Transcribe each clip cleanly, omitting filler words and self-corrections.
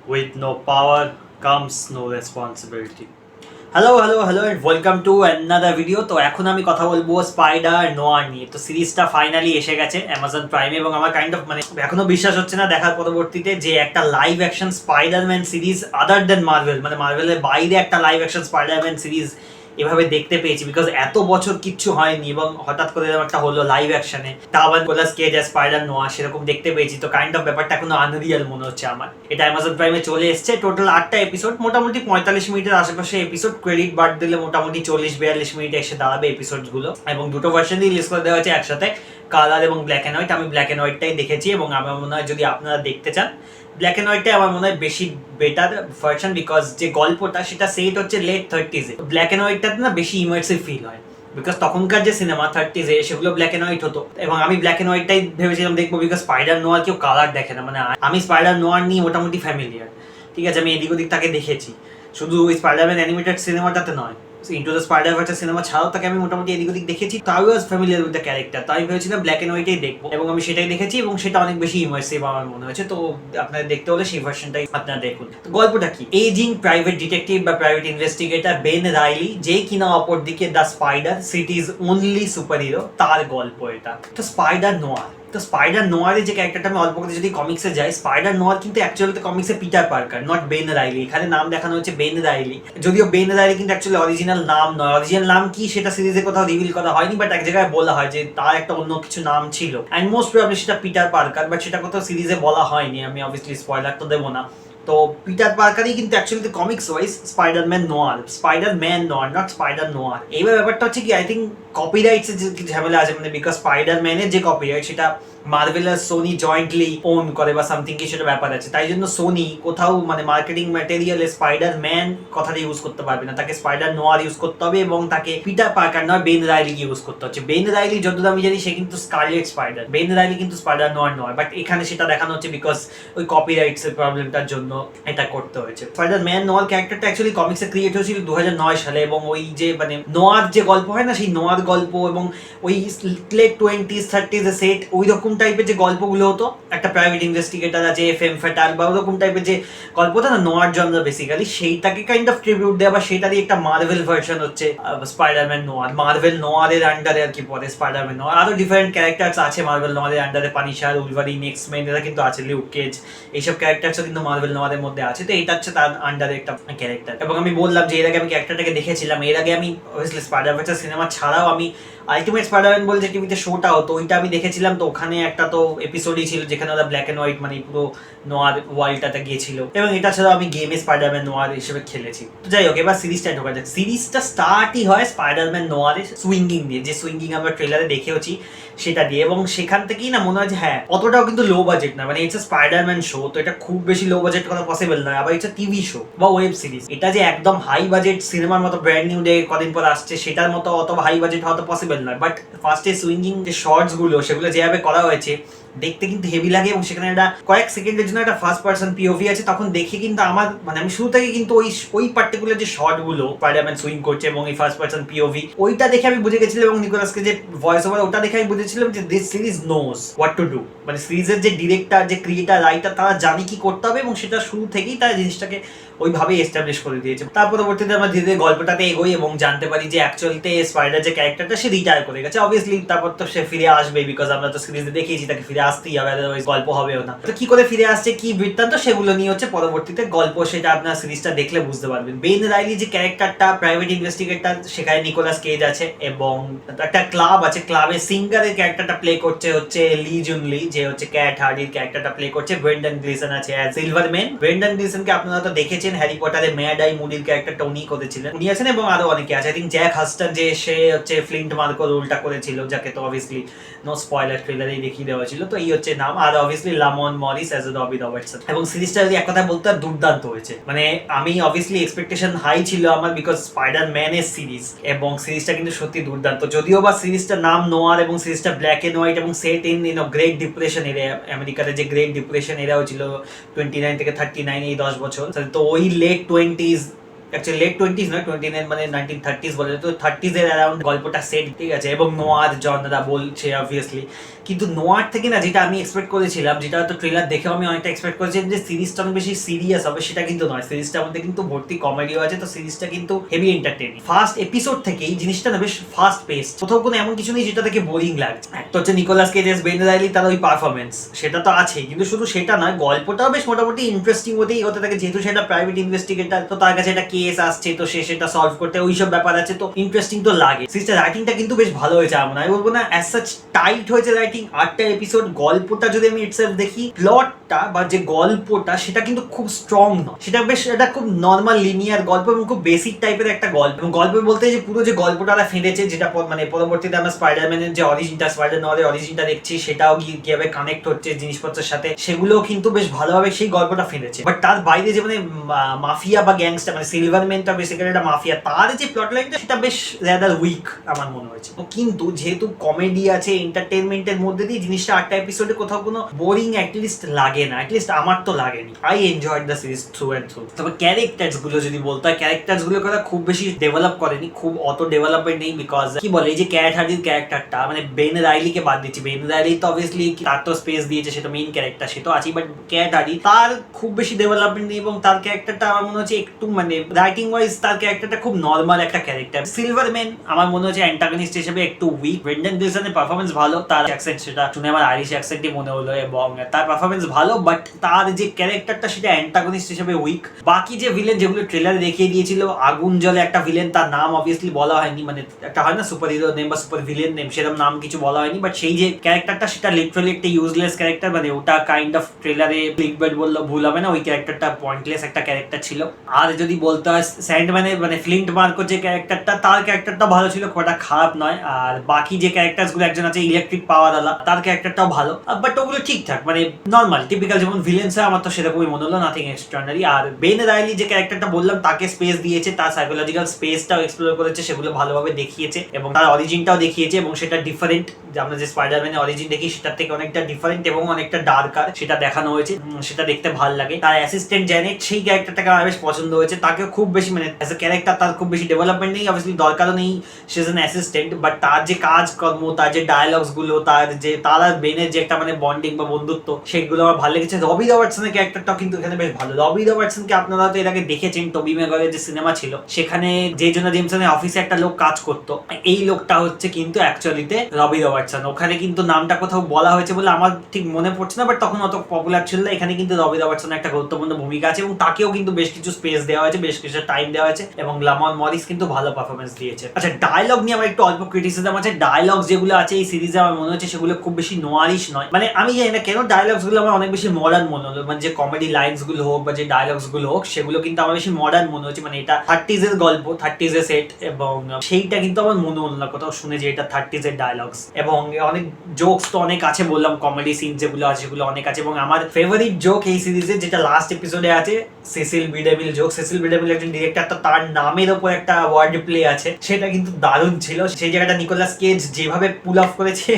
With no power comes no responsibility. Hello and welcome to another video. তো এখন আমি কথা বলবো স্পাইডার নোয়ার নিয়ে। তো সিরিজটা ফাইনালি এসে গেছে অ্যামাজন প্রাইমে এবং আমার কাইন্ড অফ এখনো বিশ্বাস হচ্ছে না দেখার পরবর্তীতে যে একটা লাইভ অ্যাকশন স্পাইডারম্যান সিরিজ আদার দেন মার্ভেল, মানে মার্ভেলের বাইরে একটা লাইভ অ্যাকশন স্পাইডারম্যান সিরিজ এভাবে দেখতে পেয়েছি, বিকজ এত বছর কিচ্ছু হয়নি এবং হঠাৎ করে এরকম একটা হলো লাইভ অ্যাকশনে টাওয়ার কোলাস কেজ স্পাইডার নোয়া সেরকম দেখতে পেয়েছি। তো কাইন্ড অফ ব্যাপারটা এখনো আনরিয়াল মনে হচ্ছে আমার। এটা অ্যামাজন প্রাইমে চলে এসছে, টোটাল 8টা এপিসোড, মোটামুটি 45 মিনিটের আশেপাশে এপিসোড, ক্রেডিট বাদ দিলে মোটামুটি 40-42 মিনিটে এসে দাঁড়াবে এপিসোডগুলো। এবং দুটো ভার্সনই রিলিজ করে দেওয়া হয়েছে একসাথে, কালার এবং ব্ল্যাক অ্যান্ড হোয়াইট। আমি ব্ল্যাক অ্যান্ড হোয়াইটটাই দেখেছি এবং আমার মনে হয় যদি আপনারা দেখতে চান ব্ল্যাক অ্যান্ড হোয়াইটটাই আমার মনে হয় বেশি বেটার ভার্সন, বিকজ যে গল্পটা সেটা সেট হচ্ছে লেট 30s। ব্ল্যাক অ্যান্ড হোয়াইটটাতে না বেশি ইমার্সিভ ফিল হয়, বিকজ তখনকার যে সিনেমা 30s সেগুলো ব্ল্যাক অ্যান্ড হোয়াইট হতো এবং আমি ব্ল্যাক অ্যান্ড হোয়াইটটাই ভেবেছিলাম দেখবো, বিকজ স্পাইডার নোয়ার কেউ কালার দেখে না। মানে আমি স্পাইডার নোয়ার নিয়ে মোটামুটি ফ্যামিলিয়ার, ঠিক আছে, আমি এদিক ওদিক তাকে দেখেছি, শুধু ওই স্পাইডারম্যান অ্যানিমেটেড সিনেমাটাতে নয়, ইন্টু দ্য স্পাইডার ভার্সের সিনেমা ছাড়াও তাকে আমি মোটামুটি এদিক ওদিক দেখেছি। তো I was familiar with the character, তো আমি ভেবেছিলাম ব্ল্যাক অ্যান্ড হোয়াইটেই দেখবো এবং আমি সেটাই দেখেছি এবং সেটা অনেক বেশি ইমার্সিভ আমার মনে হয়েছে। তো আপনাদের দেখতে হলে সেই ভার্সনটাই আপনারা দেখুন। তো গল্পটা কি, এজিং প্রাইভেট ডিটেকটিভ বা প্রাইভেট ইনভেস্টিগেটর বেন রাইলি, যে কিনা অপরদিকে the spider সিটিজ only super hero, তার গল্প এটা। তো স্পাইডার নোয়ার, তো স্পাইডার নোয়ারের যে ক্যারেক্টারটা আমি অল্প করে যদি কমিক্সে যাই, স্পাইডার নোয়ার কিন্তু অ্যাকচুয়ালি কমিক্সে Peter Parker, not Ben Reilly. এখানে নাম দেখানো হচ্ছে বেন রাইলি, যদিও বেন রাইলি কিন্তু অ্যাকচুয়ালি অরিজিনাল নাম নয়। অরিজিনাল নাম কি সেটা সিরিজে কোথাও রিভিল করা হয়নি, বাট এক জায়গায় বলা হয় যে তার একটা অন্য কিছু নাম ছিল, অ্যান্ড মোস্ট প্রবাবলি সেটা পিটার পার্কার, বাট সেটা কোথাও সিরিজে বলা হয়নি। আমি অবভিয়াসলি স্পয়লার তো দেবো না। তো পিটার পার্কারই কিন্তু actually comics wise Spiderman noir, not spider noir. এইবার ব্যাপারটা হচ্ছে কি, আই থিঙ্ক কপিরাইটস এর যে ঝামেলা আছে, মানে বিকজ স্পাইডারম্যানের যে কপিরাইট সেটা মার্ভেল আর সোনি জয়েন্টলি ওন করে বা সামথিং কি সেটা ব্যাপার আছে। তাই জন্য সোনি কোথাও মানে মার্কেটিং ম্যাটেরিয়ালে স্পাইডারম্যান কথাটা ইউজ করতে পারবে না, তাকে স্পাইডার নোয়ার ইউজ করতে হবে এবং তাকে পিটার পার্কার নয় বেন রাইলি ইউজ করতে হচ্ছে। বেন রাইলি যতদূর আমি জানি সে কিন্তু স্কারলেট স্পাইডার, বেন রাইলি কিন্তু স্পাইডার নোয়ার নয়, বাট এখানে সেটা দেখানো হচ্ছে বিকজ ওই কপিরাইটস এর প্রবলেমটার জন্য এটা করতে হয়েছে। স্পাইডার ম্যান নোয়ার ক্যারেক্টারটা অ্যাকচুয়ালি কমিক্সে ক্রিয়েট হয়েছিল 2009 সালে এবং ওই যে মানে নোয়ার যে গল্প হয় না, সেই নোয়ার গল্প এবং ওই লেট 20s 30s এ সেট ওই রকম টাইপের যে গল্পগুলো হতো, একটা প্রাইভেট ইনভেস্টিগেটর আছে ফেম ফ্যাটাল বা ওরকম টাইপের যে গল্পটা না নোয়ার জন্য বেসিক্যালি, সেইটাকে কাইন্ড অফ ট্রিবিউট দেওয়া বা সেটারই একটা মার্ভেল ভার্সন হচ্ছে স্পাইডারম্যান নোয়ার। মার্ভেল নোয়ারের আন্ডারে আর কি পড়ে স্পাইডারম্যান নোয়ার। আরো ডিফারেন্ট ক্যারেক্টার্স আছে মার্ভেল নোয়ারের আন্ডারে, পানিশার, উলভারিন, এক্সমেন এরা কিন্তু আছে, লিউক কেজ, এইসব ক্যারেক্টার্সও কিন্তু মার্ভেল নোয়ারের মধ্যে আছে। তো এটা হচ্ছে তার আন্ডারে একটা ক্যারেক্টার। এবং আমি বললাম যে এর আগে আমি ক্যারেক্টারটাকে দেখেছিলাম, এর আগে আমি অবভিয়াসলি স্পাইডারম্যান সিনেমা ছাড়াও আমি আলটিমেট স্পাইডারম্যান বলে যে টিভিতে শোটা হতো ওইটা আমি দেখেছিলাম। তো ওখানে একটা তো এপিসোডই ছিল যেখানে ওরা ব্ল্যাক অ্যান্ড হোয়াইট মানে পুরো নোয়ার ওয়ার্ল্ডটাতে গিয়েছিল, এবং এটা ছাড়াও আমি গেমে স্পাইডারম্যান নোয়ার হিসেবে খেলেছি। তো যাই হোক, এবার সিরিজটা ঢোকা যাক। সিরিজটা স্টার্টই হয় স্পাইডারম্যান নোয়ারের সুইঙ্গিং দিয়ে, যে সুইঙ্গিং আমরা ট্রেলারে দেখেওছি সেটা দিয়ে, এবং সেখান থেকেই না মনে হয় যে হ্যাঁ অতটাও কিন্তু লো বাজেট না, মানে ইটস স্পাইডারম্যান শো, তো এটা খুব বেশি লো বাজেট করা পসিবল নয়। আবার এটা টিভি শো বা ওয়েব সিরিজ, এটা যে একদম হাই বাজেট সিনেমার মতো ব্র্যান্ড নিউ ডে কদিন পর আসছে সেটার মতো অত হাই বাজেট হওয়া তো পসিবল নয়। বাট ফার্স্টে সুইঙ্গিং যে শর্টস গুলো সেগুলো যেভাবে করা হয়েছে দেখতে কিন্তু হেভি লাগে, এবং সেখানে একটা কয়েক সেকেন্ডের জন্য একটা ফার্স্ট পার্সন পিওভি আছে, তখন দেখে কিন্তু আমার মানে আমি শুরু থেকে কিন্তু ওই পার্টিকুলার যে শর্ট গুলো স্পাইডারম্যান সুইং করছে এবং এই ফার্স্ট পার্সন পিওভি ওইটা দেখে আমি বুঝে গেছিলাম, এবং নিকোলাসকে যে ভয়েস ওভার ওটা দেখে আমি বুঝেছিলাম যে this series knows what to do. মানে সিরিজের যে ডিরেক্টর, যে ক্রিয়েটার, রাইটার, তারা জানে কি করতে হবে এবং সেটা শুরু থেকেই তারা জিনিসটাকে ওইভাবেই এস্টাবলিশ করে দিয়েছে। তার পরবর্তীতে আমরা ধীরে ধীরে গল্পটাতে এগোই এবং জানতে পারি যে অ্যাকচুয়ালিতে স্পাইডার যে ক্যারেক্টারটা সে রিটায়ার করে গেছে। অবভিয়াসলি তারপর তো সে ফিরে আসবে, বিকজ আমরা তো সিরিজে দেখিয়েছি তাকে ফিরে আসতেই হবে, আদারওয়াইজ গল্প হবেও না। তো কি করে ফিরে আসছে, কি বৃত্তান্ত, সেগুলো নিয়ে হচ্ছে পরবর্তীতে গল্প, সেটা আপনার সিরিজটা দেখলে বুঝতে পারবেন। বেন রাইলি যে ক্যারেক্টারটা প্রাইভেট ইনভেস্টিগেটর, সেখানে নিকোলাস কেজ আছে এবং একটা ক্লাব আছে, ক্লাবে সিঙ্গারের ক্যারেক্টারটা প্লে করছে হচ্ছে লি জুন লি, যে হচ্ছে ক্যাট হার্ডির ক্যারেক্টারটা প্লে করছে। ব্রেন্ডন গ্লিসন আছে অ্যাজ সিলভারম্যান। ব্রেন্ডন গ্লিসনকে আপনারা তো দেখেছেন হ্যারি পটারে ম্যাড আই মুডির ক্যারেক্টারটা উনি করেছিলেন, উনি আছেন, এবং আরো অনেকে আছে। আই থিঙ্ক জ্যাক হাস্টার যে সে হচ্ছে ফ্লিন্ট মার্কো রোলটা করেছিল, যাকে তো অবভিয়াসলি নো স্পয়লার ট্রেলারেই দেখিয়ে দেওয়া ছিল। তো এই হচ্ছে নাম। আর অবভিয়াসলি লামন মরিস অ্যাজ রবি রবার্টসন। এবং সিরিজটা যদি এক কথা বলতে হয় দুর্দান্ত হয়েছে, মানে আমি অবভিয়াসলি এক্সপেকটেশন হাই ছিল আমার, বিকজ স্পাইডারম্যানের সিরিজ, এবং সিরিজটা কিন্তু সত্যি দুর্দান্ত। যদিও বা সিরিজটার নাম নোয়ার এবং সিরিজটা ব্ল্যাক এন্ড হোয়াইট এবং set in great depression area, আমেরিকাতে যে গ্রেট ডিপ্রেশন এরিয়া ছিল 29 থেকে 39 এই 10 বছর, তো ওই late 20s actually late 20s নয়, 29 মানে 1930s বলে, তো 30s এর অ্যারাউন্ড গল্পটা সেট, ঠিক আছে, এবং নোয়ার জনরা বলছে অবভিয়াসলি। কিন্তু নোয়ার থেকে না যেটা আমি এক্সপেক্ট করেছিলাম, যেটা হয়তো ট্রেলার দেখেও আমি অনেকটা এক্সপেক্ট করেছিলাম যে সিরিজটা অনেক বেশি সিরিয়াস হবে, সেটা কিন্তু নয়। সিরিজটার মধ্যে কিন্তু ভর্তি কমেডিও আছে, তো সিরিজটা কিন্তু হেভি এন্টারটেইনিং। ফার্স্ট এপিসোড থেকেই জিনিসটা না বেশ ফাস্ট পেস, কোথাও কোনো এমন কিছু নেই যেটা থেকে বোরিং লাগছে। একটা হচ্ছে নিকোলাস কেজ, বেন রাইলি, তার ওই পারফরমেন্স, সেটা তো আছেই, কিন্তু শুধু সেটা নয়, গল্পটাও বেশ মোটামুটি ইন্টারেস্টিং হতেই হতে থাকে, যেহেতু সেটা প্রাইভেট ইনভেস্টিগেটর, তো তার কাছে একটা কেস আসছে, তো সে সেটা সলভ করতে ওইসব ব্যাপার আছে, তো ইন্টারেস্টিং তো লাগে। সিরিজটা রাইটিংটা কিন্তু বেশ ভালো হয়েছে, আমি বলবো না অ্যাজ সাচ টাইট হয়েছে রাইটিং। 8টা এপিসোড, গল্পটা যদি আমি ইটসেলফ দেখি, প্লটটা বা যে গল্পটা সেটা কিন্তু খুব স্ট্রং নয়, সেটা বেশ এটা খুব নর্মাল লিনিয়ার গল্প এবং খুব বেসিক টাইপের একটা গল্প। এবং গল্প বলতে যে পুরো যে গল্পটা ফেঁদেছে, যেটা মানে পরবর্তীতে আমরা স্পাইডারম্যানের যে অরিজিনটা, স্পাইডার নরের অরিজিনটা দেখছি, সেটাও কিভাবে কানেক্ট হচ্ছে জিনিসপত্রের সাথে, সেগুলো কিন্তু বেশ ভালোভাবে সেই গল্পটা ফেঁদেছে। বাট তার বাইরে যে মানে মাফিয়া বা গ্যাংস্টার, মানে সিলভারম্যানটা বেসিক্যালি একটা মাফিয়া, তার যে প্লট লাইনটা সেটা বেশ রেদার উইক আমার মনে হয়েছে। কিন্তু যেহেতু কমেডি আছে, এন্টারটেনমেন্টের মধ্যে দিয়ে জিনিসটা 8টা এপিসোডে কোথাও কোনো বোরিং অ্যাটলিস্ট লাগে না, অ্যাটলিস্ট আমার তো লাগেনি। I enjoyed the series through and through. তবে ক্যারেক্টার্স গুলো যদি বলতে হয়, ক্যারেক্টার্স গুলো কথা খুব বেশি ডেভেলপ করেনি, খুব অত ডেভেলপমেন্ট নেই, বিকজ কি বলে এই যে ক্যাট হার্ডির ক্যারেক্টারটা, মানে বেন রাইলিকে বাদ দিচ্ছি, বেন রাইলি তো অবভিয়াসলি তার তো স্পেস দিয়েছে, সেটা মেইন ক্যারেক্টার, সে তো আছেই, বাট ক্যাট হার্ডি তার খুব বেশি ডেভেলপমেন্ট নেই, এবং তার ক্যারেক্টারটা আমার মনে হচ্ছে একটু মানে রাইটিং ওয়াইজ তার ক্যারেক্টারটা খুব নর্মাল একটা ক্যারেক্টার। সিলভারম্যান আমার মনে হচ্ছে অ্যান্টাগনিস্ট হিসেবে একটু উইক। ব্রেন্ডন গ্লিসনের পারফরমেন্স ভালো, তার অ্যাকসেন্ট সেটা শুনে আমার আইরিশ অ্যাকসেন্টই মনে হলো, এবং তার পারফরমেন্স ভালো, বাট তার যে ক্যারেক্টারটা সেটা অ্যান্টাগনিস্ট হিসেবে উইক। বাকি যে ভিলেন যেগুলো ট্রেলারে দেখিয়ে দিয়েছিল, আগুন জলে একটা ভিলেন, তার নাম অবভিয়াসলি বলা হয়নি, মানে একটা হয় না সুপার হিরো নেম বা সুপার ভিলেন নেম, সেরকম নাম কিছু বলা হয়নি, বাট সেই যে ক্যারেক্টারটা সেটা লিটারালি একটা ইউজলেস ক্যারেক্টার, মানে ওটা কাইন্ড অফ ট্রেলারে ক্লিকবেট বললেও ভুল হবে না, ওই ক্যারেক্টারটা পয়েন্টলেস একটা ক্যারেক্টার ছিল। আর যদি বলতে হয় স্যান্ডম্যানের মানে ফ্লিন্ট মার্কো যে ক্যারেক্টারটা, তার ক্যারেক্টারটা ভালো ছিল, খুব খারাপ নয়। আর বাকি যে ক্যারেক্টার গুলো, একজন আছে ইলেকট্রিক পাওয়ারওয়ালা, তার ক্যারেক্টারটাও ভালো, বাট ওগুলো ঠিকঠাক, মানে নর্মাল টিপিক্যাল যেমন ভিলেন্স হয়, আমার তো সেরকমই মনে হলো, নাথিং এক্সট্রাঅর্ডিনারি। আর বেন রাইলি যে ক্যারেক্টারটা বললাম, তাকে স্পেস দিয়েছে, তার সাইকোলজিক্যাল স্পেসটাও এক্সপ্লোর করেছে, সেগুলো ভালোভাবে দেখিয়েছে, এবং তার অরিজিনটাও দেখিয়েছে, এবং সেটা ডিফারেন্ট, আমরা যে স্পাইডারম্যানের অরিজিন দেখি সেটার থেকে অনেকটা ডিফারেন্ট এবং অনেকটা ডার্কার, সেটা দেখানো হয়েছে, সেটা দেখতে ভালো লাগে। তার অ্যাসিস্ট্যান্ট জ্যানেট, সেই ক্যারেক্টারটাকে আমার বেশ পছন্দ হয়েছে, তাকে খুব বেশি মানে অ্যাজ এ ক্যারেক্টার তার খুব বেশি ডেভেলপমেন্ট নেই, অবভিয়াসলি দরকারও নেই, সে ইজ অ্যান অ্যাসিস্ট্যান্ট, বাট তার যে কাজকর্ম, তার যে ডায়ালগস গুলো, তার যে তার আর বেনের যে একটা মানে বন্ডিং বা বন্ধুত্ব, সেগুলো আমার ভালো লেগেছে। রবি রবার্টসনের ক্যারেক্টারটাও কিন্তু এখানে বেশ ভালো। রবি রবার্টসনকে আপনারা তো এর আগে দেখেছেন, টবি ম্যাগুয়ারের যে সিনেমা ছিল, সেখানে যে জন্য জেমসনের অফিসে একটা লোক কাজ করতো, এই লোকটা হচ্ছে কিন্তু অ্যাকচুয়ালিতে রবি রবার্টসন। ওখানে কিন্তু নামটা কোথাও বলা হয়েছে বলে আমার ঠিক মনে পড়ছে না, বাট তখন অত পপুলার ছিল না। এখানে কিন্তু রবি রবার্টসনের একটা গুরুত্বপূর্ণ ভূমিকা আছে, এবং তাকেও কিন্তু বেশ কিছু স্পেস দেওয়া হয়েছে, বেশ কিছু টাইম দেওয়া হয়েছে, এবং লামন মরিস কিন্তু ভালো পারফরমেন্স দিয়েছে। আচ্ছা, ডায়লগ নিয়ে আমার একটু অল্প ক্রিটিসিজম আছে। ডায়লগ যেগুলো আছে এই সিরিজে আমার মনে হচ্ছে সেগুলো খুব বেশি নোয়ারিশ নয়, মানে আমি জানি না কেন ডায়লগস গুলো আমার অনেক বেশি মডার্ন মনে হলো, মানে যে কমেডি লাইনস গুলো হোক বা যে ডায়লগস গুলো হোক, সেগুলো কিন্তু আমার বেশি মডার্ন মনে হচ্ছে, মানে এটা 30s এর গল্প, 30s এর সেট, এবং সেইটা কিন্তু আমার মনে হলো না কোথাও শুনে যে এটা 30s এর ডায়লগস। এবং অনেক জোকস তো অনেক আছে, বললাম কমেডি সিন যেগুলো আছে সেগুলো অনেক আছে, এবং আমার ফেভারিট জোক এই সিরিজে যেটা লাস্ট এপিসোডে আছে, Cecil B DeVille joke. Cecil B DeVille একজন ডিরেক্টর, তো তার নামের উপর একটা ওয়ার্ড প্লে আছে, সেটা কিন্তু দারুণ ছিল। সেই জায়গাটা নিকোলাস কেজ যেভাবে পুল অফ করেছে,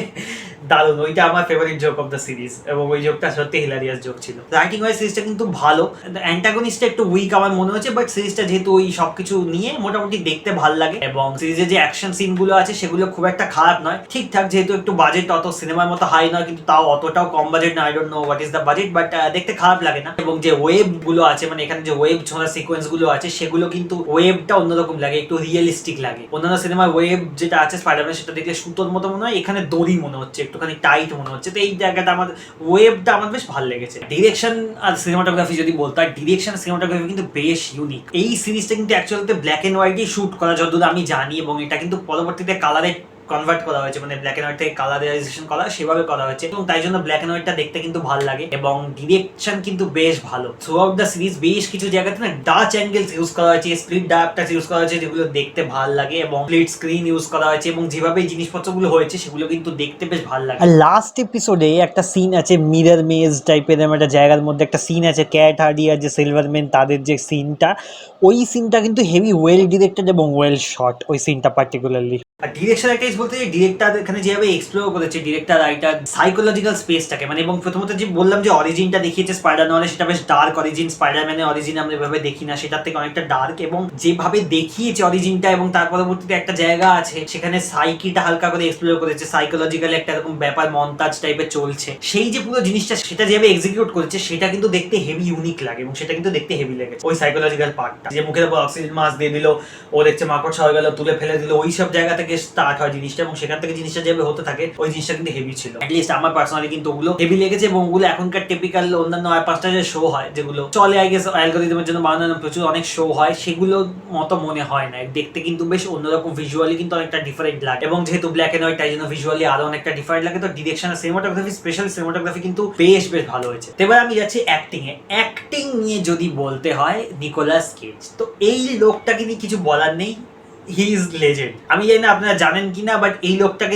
দারুণ, ওইটা আমার favourite joke of the series, এবং ওই জোকটা সত্যি হিলারিয়াস জোক ছিল। রাইটিং ওয়াইজ সিরিজটা কিন্তু ভালো, অ্যান্টাগনিস্টটা একটু উইক আমার মনে হচ্ছে, বাট সিরিজটা যেহেতু ওই সবকিছু নিয়ে মোটামুটি দেখতে ভালো লাগে, এবং সিরিজে যে অ্যাকশন সিন গুলো আছে সেগুলো খুব একটা খারাপ নয়, ঠিকঠাক, যেহেতু একটু বাজেট অত সিনেমার মতো হাই নয়, কিন্তু তাও অতটাও কম বাজেট না, I don't know what is the budget, but দেখতে খারাপ লাগে না। এবং যে ওয়েব গুলো আছে, মানে এখানে যে ওয়েব ছোঁড়া সিকোয়েন্স গুলো আছে, সেগুলো কিন্তু ওয়েবটা অন্যরকম লাগে, একটু রিয়েলিস্টিক লাগে। অন্যান্য সিনেমার ওয়েব যেটা আছে স্পাইডারম্যান, সেটা দেখলে সুতোর মতো মনে হয়, এখানে দড়ি মনে হচ্ছে, একটুখানি টাইট মনে হচ্ছে, তো এই জায়গাটা আমার ওয়েবটা আমার বেশ ভালো লেগেছে। ডিরেকশন আর সিনেমাটোগ্রাফি যদি বলতে হয়, ডিরেকশন সিনেমাটোগ্রাফি কিন্তু বেশ ইউনিক। এই সিরিজটা কিন্তু অ্যাকচুয়ালি ব্ল্যাক এন্ড হোয়াইটই শুট করা যতদূর আমি জানি, এবং এটা কিন্তু পরবর্তীতে কালারে কনভার্ট করা হয়েছে, মানে ব্ল্যাক এন্ড হোয়াইট থেকে কালারাইজেশন করা, সেভাবে করা হয়েছে, এবং তাই জন্য ব্ল্যাক এন্ড হোয়াইটটা দেখতে কিন্তু ভালো লাগে, এবং ডিরেকশন কিন্তু বেশ ভালো। থ্রু আউট দ্য সিরিজ বেশ কিছু জায়গাতে না ডাচ অ্যাঙ্গেলস ইউজ করা হয়েছে, স্প্লিট ডায়াপ্টার্স ইউজ করা হয়েছে, যেগুলো দেখতে ভালো লাগে, এবং স্প্লিট স্ক্রিন ইউজ করা হয়েছে, এবং যেভাবে এই জিনিসপত্রগুলো হয়েছে সেগুলো কিন্তু দেখতে বেশ ভালো লাগে। আর লাস্ট এপিসোডে একটা সিন আছে, মিরর মেজ টাইপের একটা জায়গার মধ্যে একটা সিন আছে, ক্যাট হার্ডি আর যে সিলভারম্যান তাদের যে সিনটা, ওই সিনটা কিন্তু হেভি ওয়েল ডিরেক্টেড এবং ওয়েল শট, ওই সিনটা পার্টিকুলারলি। আর ডিরেকশন একটা বলতে ডিরেক্টর এখানে যেভাবে এক্সপ্লোর করেছে ডিরেক্টর রাইটার সাইকোলজিক্যাল স্পেসটাকে, মানে এবং প্রথমত যে বললাম যে অরিজিনটা দেখিয়েছে স্পাইডার নলে, সেটা বেশ ডার্ক অরিজিন। স্পাইডারম্যানের অরিজিন আমরা এভাবে দেখি না, সেটার থেকে অনেকটা ডার্ক, এবং যেভাবে দেখিয়েছে অরিজিনটা এবং তার পরবর্তীতে একটা জায়গা আছে সেখানে সাইকিটা হালকা করে এক্সপ্লোর করেছে, সাইকোলজিক্যাল একটা এরকম ব্যাপার মন্তাজ টাইপের চলছে, সেই যে পুরো জিনিসটা সেটা যেভাবে এক্সিকিউট করেছে সেটা কিন্তু দেখতে হেভি ইউনিক লাগে এবং সেটা কিন্তু দেখতে হেভি লেগেছে। ওই সাইকোলজিক্যাল পার্টটা যে মুখের উপর অক্সিজেন মাস্ক দিয়ে দিল, ও দেখছে মাকড়সা হয়ে গেল, তুলে ফেলে দিল, ওই সব জায়গা থেকে স্টার্ট হয় জিনিসটা এবং সেখান থেকে জিনিসটা যেভাবে হতে থাকে ওই জিনিসটা কিন্তু হেভি ছিল। অ্যাটলিস্ট আমার পার্সোনালি কিন্তু ওগুলো হেভি লেগেছে এবং ওগুলো এখনকার টিপিক্যাল অন্যান্য 5টা যে শো হয় যেগুলো চলে আই গেস অ্যালগরিদমের জন্য বানানো প্রচুর অনেক শো হয়, সেগুলোর মতো মনে হয় না। দেখতে কিন্তু বেশ অন্যরকম, ভিজুয়ালি কিন্তু অনেকটা ডিফারেন্ট লাগে এবং যেহেতু ব্ল্যাক এন্ড হোয়াইট তাই জন্য ভিজুয়ালি আরো অনেকটা ডিফারেন্ট লাগে। তো ডিরেকশন আর সিনেমাটোগ্রাফি, স্পেশাল সিনেমাটোগ্রাফি কিন্তু বেশ ভালো হয়েছে। এবার আমি যাচ্ছি অ্যাক্টিং এ। অ্যাক্টিং নিয়ে যদি বলতে হয় নিকোলাস কেজ, তো এই লোকটাকে নিয়ে কিছু বলার নেই, হি ইজ লেজেন্ড। আমি জানি না আপনারা জানেন কিনা, বাট এই লোকটাকে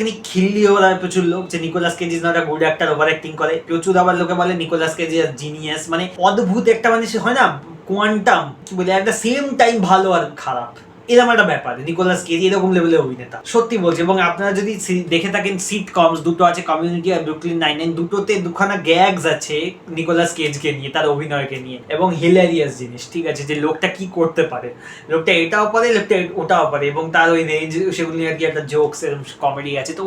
নিয়ে খিল্লি ওরা প্রচুর লোক যে Nicolas Cage is not a good actor, over acting করে প্রচুর। আবার লোকে বলে নিকোলাস কেজ ইজ জিনিয়াস, মানে অদ্ভুত একটা, মানে হয় না কোয়ান্টাম কি বলে, একটা সেম টাইম ভালো আর খারাপ, এরকম একটা ব্যাপার। নিকোলাস কেজ এরকম লেভেলের অভিনেতা, সত্যি বলছি। এবং আপনারা যদি দেখে থাকেন সিটকমস দুটো আছে, কমিউনিটি আর ব্রুকলিন 99, দুটোতে দুখানা গ্যাগস আছে নিকোলাস কেজকে নিয়ে, তার অভিনয়কে নিয়ে, এবং হিলারিয়াস জিনিস, ঠিক আছে, যে লোকটা কি করতে পারে, লোকটা এটাও পারে, লোকটা ওটাও পারে, এবং তার ওই রেঞ্জ সেগুলো নিয়ে আর কি একটা জোকস এরকম কমেডি আছে। তো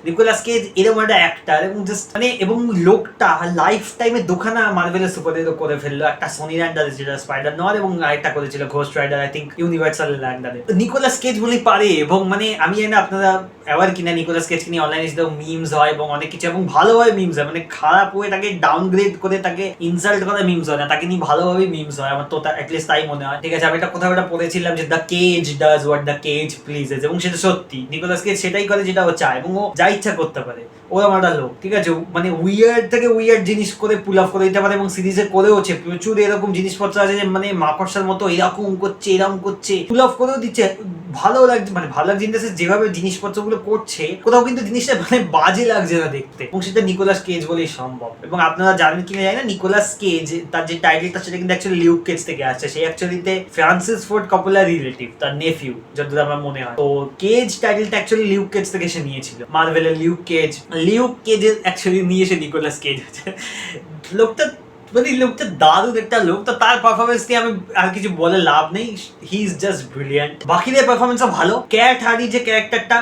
নিকোলাস কেজ এরকম একটা অ্যাক্টার, এবং জাস্ট মানে, এবং লোকটা লাইফ টাইমে দুখানা মার্ভেলের সুপার হিরো করে ফেললো, একটা সোনির আন্ডারে যেটা স্পাইডার নয়, এবং আরেকটা করেছিল Ghost Rider, I think Universal land. Nicolas Cage বলে পারে, এবং মানে আমি জানি না আপনারা অ্যাওয়ার কিনা নিকোলাস কেজকে নিয়ে অনলাইনে যেটা মিমস হয় এবং অনেক কিছু, এবং ভালোভাবে মিমস হয়, মানে খারাপ হয়ে তাকে ডাউনগ্রেড করে তাকে ইনসাল্ট করে মিমস হয় না, তাকে নিয়ে ভালোভাবে মিমস হয়। আমার তো অ্যাটলিস্ট তাই মনে হয়। ঠিক আছে, আমি একটা কোথাও একটা পড়েছিলাম যে the cage does what the cage pledges, এবং সেটা সত্যি, নিকোলাস কেজ সেটাই করে যেটা ও চায়, এবং ও যা ইচ্ছা করতে পারে। ওরকম একটা লোক, ঠিক আছে, মানে উইয়ার্ড থেকে উইয়ার্ড জিনিস করে পুল অফ করে দিতে পারে, এবং সিরিজে করেওছে প্রচুর এরকম জিনিসপত্র আছে যে মানে মাকড়সার মতো এরকম করছে পুল অফ করেও দিচ্ছে, ভালো লাগছে, মানে ভালো লাগছে যেভাবে জিনিসপত্রগুলো করছে, কোথাও কিন্তু জিনিসটা মানে বাজে লাগছে না দেখতে, এবং সেটা নিকোলাস কেজ বলেই সম্ভব। এবং আপনারা জানেন কিনা জানি না, নিকোলাস কেজ তার যে টাইটেলটা সেটা কিন্তু অ্যাকচুয়ালি লিউক কেজ থেকে আসছে, সে অ্যাকচুয়ালিতে ফ্রান্সিস ফোর্ড কপোলার রিলেটিভ, তার নেফিউ যতদূর আমার মনে হয়। তো কেজ টাইটেলটা অ্যাকচুয়ালি লিউক কেজ থেকে সে নিয়েছিল, মার্ভেলের লিউক কেজের অ্যাকচুয়ালি নিয়ে এসে নিকোলাস কেজ হচ্ছে লোকটা, মানে লোকটা দারুণ একটা লোক। তো তার পারফরমেন্স নিয়ে আমি আর কিছু বলে লাভ নেই, হি ইজ জাস্ট ব্রিলিয়ান্ট। বাকিদের পারফরমেন্সও ভালো। ক্যাট হারি যে ক্যারেক্টারটা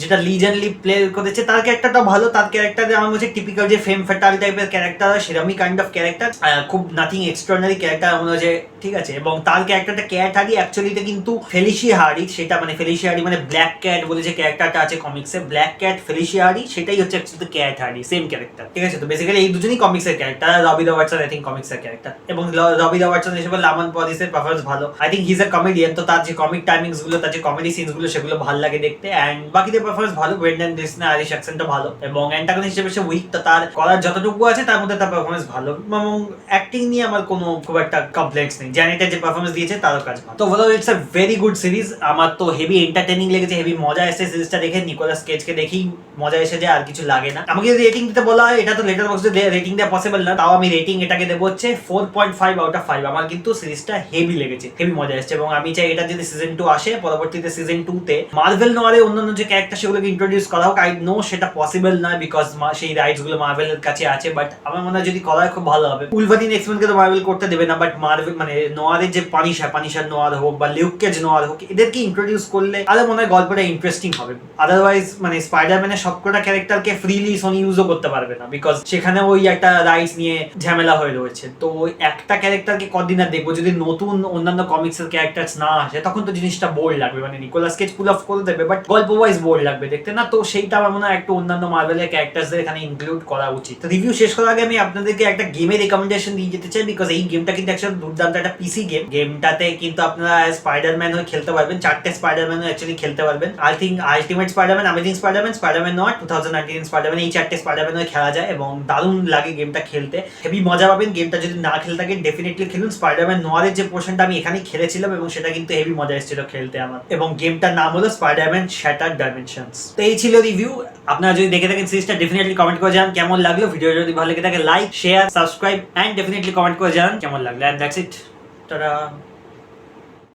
যেটা লিজেন্ডলি প্লে করেছে, তার ক্যারেক্টারটা ভালো। তার ক্যারেক্টারে আমার মনে হচ্ছে টিপিক্যাল যে ফেম ফ্যাটাল টাইপের ক্যারেক্টার, সেরকমই কাইন্ড অফ ক্যারেক্টার, খুব নাথিং এক্সট্রাঅর্ডিনারি ক্যারেক্টার আমার মনে হচ্ছে, ঠিক আছে। এবং তার ক্যারেক্টারটা ক্যাট হারি অ্যাকচুয়ালিতে কিন্তু ফেলিসিয়া হারি, সেটা মানে ফেলিসিয়া হারি মানে ব্ল্যাক ক্যাট বলে যে ক্যারেক্টারটা আছে কমিক্সে, ব্ল্যাক ক্যাট ফেলিসিয়া হারি, সেটাই হচ্ছে actually cat Hardy, same character, ঠিক আছে। তো বেসিক্যালি এই দুজনই কমিক্সের character. Robbie Robertson I think কমিক্সের ক্যারেক্টার, এবং রবি রবার্টসন হিসেবে লামন পরিসের পারফরমেন্স ভালো, I think he is a comedian. তো তার যে কমিক টাইমিংস গুলো, তার যে কমেডি সিনস গুলো, সেগুলো ভালো লাগে দেখতে। অ্যান্ড বাকিদের পারফরমেন্স ভালো, ব্রেন্ডন ডিসনে আইরিশ অ্যাকসেন্টটা ভালো, এবং অ্যান্টাগনিস্ট হিসেবে সে উইক, তো তার করার যতটুকু আছে তার মধ্যে তার পারফরমেন্স ভালো, এবং অ্যাক্টিং নিয়ে আমার কোনো খুব একটা কমপ্লেক্স নেই। জ্যানেটের যে পারফরমেন্স দিয়েছে তারও কাজ ভালো। তো overall it's a very good series. আমার তো হেভি এন্টারটেইনিং লেগেছে, হেভি মজা এসেছে সিরিজটা দেখে। নিকোলাস কেজকে দেখেই মজা এসে যায়, আর কিছু লাগে না। আমাকে যদি রেটিং দিতে বলা হয়, এটা তো লেটার বক্সে রেটিং দেওয়া পসিবল না, তাও আমি রেটিং এটাকে দেবো হচ্ছে 4.5 আউট অফ 5। আমার কিন্তু সিরিজটা হেভি লেগেছে, হেভি মজা এসেছে, এবং আমি চাই এটা যদি সিজন 2 আসে, পরবর্তীতে সিজন 2 তে মার্ভেল নোয়ারে অন্যান্য যে ক্যারেক্টার সেগুলোকে ইন্ট্রোডিউস করা হোক। আই নো সেটা পসিবল নয় বিকজ সেই রাইটস গুলো মার্ভেলের কাছে আছে, বাট আমার মনে হয় যদি করা হয় খুব ভালো হবে। উলভারিন এক্সমেনকে তো মার্ভেল করতে দেবে না, বাট মার্ভেল মানে নোয়ারের যে পানিশার নোয়ার হোক বা লিউক কেজ নোয়ার হোক, এদেরকে ইন্ট্রোডিউস করলে আরো মনে হয় গল্পটা ইন্টারেস্টিং হবে। আদারওয়াইজ মানে স্পাইডারম্যানের সবকটা ক্যারেক্টারকে ফ্রিলি সোনি ইউজও করতে পারবে না, বিকজ সেখানে ওই একটা রাইটস নিয়ে ঝামেলা হয়ে রয়েছে। তো ওই একটা ক্যারেক্টারকে কদিন আর দেখবো, যদি নতুন অন্যান্য কমিক্সের ক্যারেক্টার না আসে তখন তো জিনিসটা বোর লাগবে। মানে নিকোলাস কেজ পুল অফ করে দেবে, বাট গল্প ওয়াইজ বোর লাগবে দেখতে না। তো সেইটা আমার মনে হয় একটু অন্যান্য মার্ভেলের ক্যারেক্টারদের এখানে ইনক্লুড করা উচিত। তো রিভিউ শেষ করার আগে আমি আপনাদেরকে একটা গেমের রেকমেন্ডেশন দিয়ে যেতে চাই, বিকজ এই গেমটা কিন্তু অ্যাকচুয়ালি দুর্দান্ত একটা পিসি গেম। গেমটাতে কিন্তু আপনারা স্পাইডারম্যান হয়ে খেলতে পারবেন, 4টে স্পাইডারম্যান অ্যাকচুয়ালি খেলতে পারবেন। I think ultimate Spiderman, amazing Spiderman, Spiderman not, 2019 Spiderman, এই 4টে স্পাইডারম্যান হয়ে খেলা যায় এবং দারুণ লাগে গেমটা খেলতে, হেভি মজা পাবেন। গেমটা যদি না খেলে থাকেন ডেফিনেটলি খেলুন। স্পাইডারম্যান নোয়ারের যে পোর্শনটা আমি এখানেই খেলেছিলাম এবং সেটা কিন্তু হেভি মজা এসেছিল খেলতে আমার, এবং গেমটার নাম হলো স্পাইডারম্যান শ্যাটার্ড ডাইমেনশনস। তো এই ছিল রিভিউ। আপনারা যদি দেখে থাকেন সিরিজটা ডেফিনেটলি কমেন্ট করে জানান কেমন লাগলো। ভিডিও যদি ভালো লেগে থাকে like, share, subscribe and definitely comment করে জানান কেমন লাগলো। And that's it, tata.